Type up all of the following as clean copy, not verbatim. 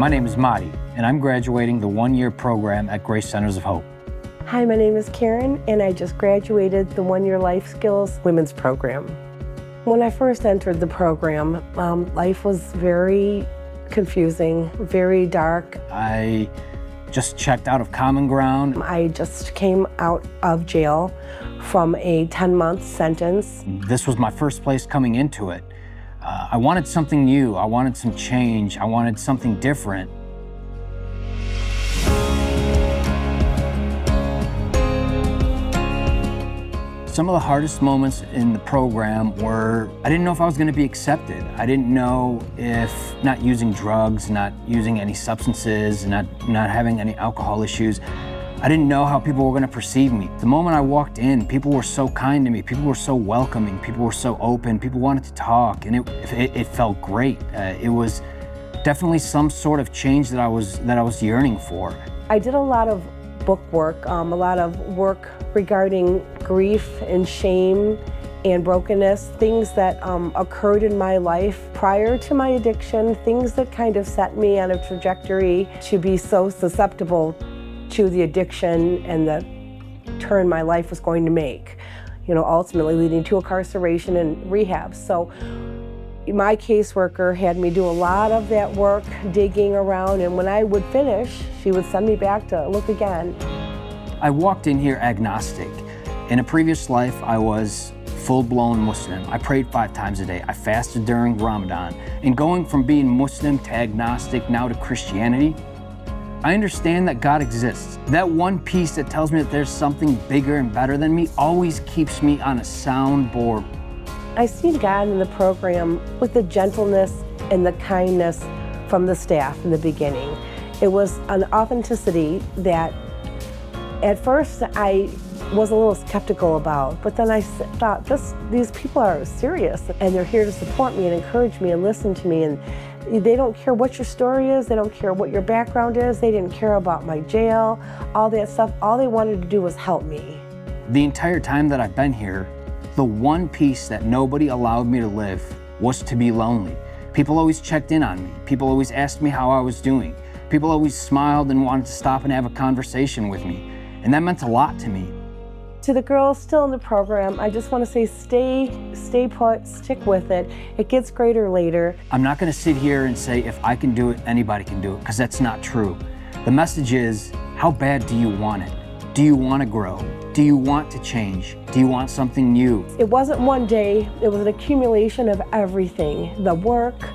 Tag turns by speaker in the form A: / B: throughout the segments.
A: My name is Madi, and I'm graduating the one-year program at Grace Centers of Hope.
B: Hi, my name is Karen, and I just graduated the one-year Life Skills Women's Program. When I first entered the program, life was very confusing, very dark.
A: I just checked out of Common Ground.
B: I just came out of jail from a 10-month sentence.
A: This was my first place coming into it. I wanted something new, I wanted some change, I wanted something different. Some of the hardest moments in the program were, I didn't know if I was going to be accepted. I didn't know if not using drugs, not using any substances, not having any alcohol issues, I didn't know how people were going to perceive me. The moment I walked in, people were so kind to me, people were so welcoming, people were so open, people wanted to talk, and it felt great. It was definitely some sort of change that I was yearning for.
B: I did a lot of book work, a lot of work regarding grief and shame and brokenness, things that occurred in my life prior to my addiction, things that kind of set me on a trajectory to be so susceptible to the addiction and the turn my life was going to make, ultimately leading to incarceration and rehab. So my caseworker had me do a lot of that work, digging around, and when I would finish, she would send me back to look again.
A: I walked in here agnostic. In a previous life, I was full-blown Muslim. I prayed 5 times a day. I fasted during Ramadan. And going from being Muslim to agnostic, now to Christianity, I understand that God exists. That one piece that tells me that there's something bigger and better than me always keeps me on a sound board.
B: I see God in the program with the gentleness and the kindness from the staff in the beginning. It was an authenticity that at first I was a little skeptical about, but then I thought, these people are serious and they're here to support me and encourage me and listen to me, and they don't care what your story is, they don't care what your background is, they didn't care about my jail, all that stuff. All they wanted to do was help me.
A: The entire time that I've been here, the one piece that nobody allowed me to live was to be lonely. People always checked in on me. People always asked me how I was doing. People always smiled and wanted to stop and have a conversation with me. And that meant a lot to me.
B: To the girls still in the program, I just want to say stay put, stick with it. It gets greater later.
A: I'm not going to sit here and say if I can do it, anybody can do it, because that's not true. The message is, how bad do you want it? Do you want to grow? Do you want to change? Do you want something new?
B: It wasn't one day, it was an accumulation of everything. The work,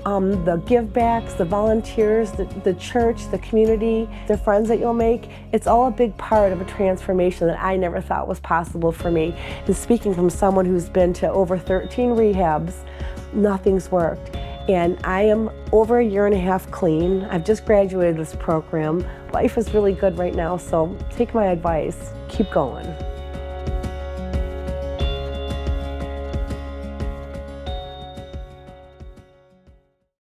B: the give-backs, the volunteers, the church, the community, the friends that you'll make. It's all a big part of a transformation that I never thought was possible for me. And speaking from someone who's been to over 13 rehabs, nothing's worked. And I am over 1.5 years clean. I've just graduated this program. Life is really good right now, so take my advice, keep going.